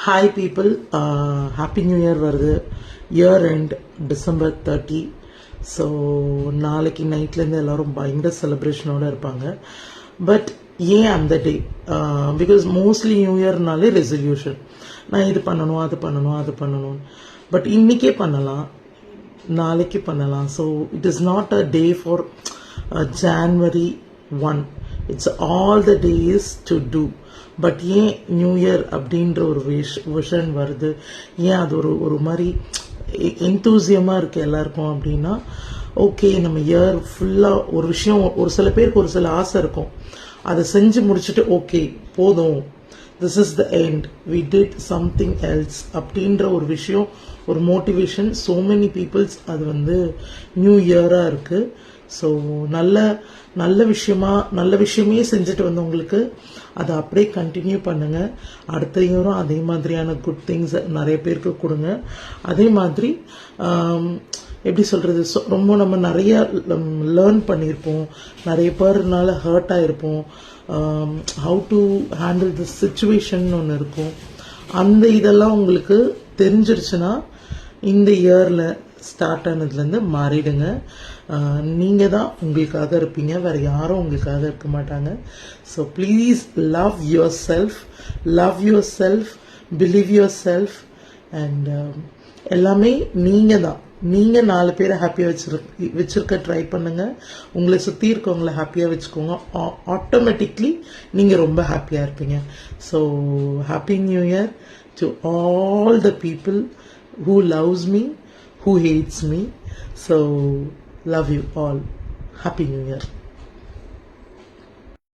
Hi people, happy new year வருது. Year end December 30. So நாளைக்கு நைட்லேருந்து எல்லோரும் பயங்கர செலிப்ரேஷனோடு இருப்பாங்க. பட் ஏன் அந்த டே? பிகாஸ் மோஸ்ட்லி நியூ இயர்னாலே ரெசல்யூஷன், நான் இது பண்ணணும் அது பண்ணணும் அது பண்ணணும். பட் இன்றைக்கே பண்ணலாம், நாளைக்கு பண்ணலாம். So it is not a day for January 1. It's all the days to do. But ஏன் நியூ இயர் அப்படின்ற ஒரு விஷன் வருது, ஏன் அது ஒரு மாதிரி எந்தூசியமாக இருக்குது எல்லாருக்கும் அப்படின்னா, ஓகே நம்ம இயர் ஃபுல்லாக ஒரு விஷயம், ஒரு சில பேருக்கு ஒரு சில ஆசை இருக்கும், அதை செஞ்சு முடிச்சுட்டு ஓகே போதும், this is the end, we did something else அப்படின்ற ஒரு விஷயம், ஒரு மோட்டிவேஷன். ஸோ மெனி பீப்புள்ஸ் அது நியூ இயராக இருக்குது. ஸோ நல்ல விஷயமே செஞ்சுட்டு வந்தவங்களுக்கு அதை அப்படியே கண்டினியூ பண்ணுங்கள். அடுத்த இயரும் அதே மாதிரியான குட் திங்ஸ் நிறைய பேருக்கு கொடுங்க. அதே மாதிரி எப்படி சொல்கிறது, ரொம்ப நம்ம நிறைய லேர்ன் பண்ணியிருப்போம், நிறைய பேர்னால ஹர்ட் ஆகிருப்போம். How to handle the situation ஒன்று இருக்கும். அந்த இதெல்லாம் உங்களுக்கு தெரிஞ்சிருச்சுன்னா இந்த இயரில் ஸ்டார்ட் ஆனதுலேருந்து மாறிடுங்க. நீங்கள் தான் உங்களுக்காக இருப்பீங்க, வேறு யாரும் உங்களுக்காக இருக்க மாட்டாங்க. So please love your self, believe your self. And எல்லாமே நீங்கள் தான். நீங்கள் 4 பேரை ஹாப்பியாக வச்சுருக்க ட்ரை பண்ணுங்கள். உங்களை சுற்றி இருக்கவங்கள ஹாப்பியாக வச்சுக்கோங்க. ஆட்டோமேட்டிக்லி நீங்கள் ரொம்ப ஹாப்பியாக இருப்பீங்க. So happy new year to all the people who loves me, who hates me. So love you all. Happy New Year.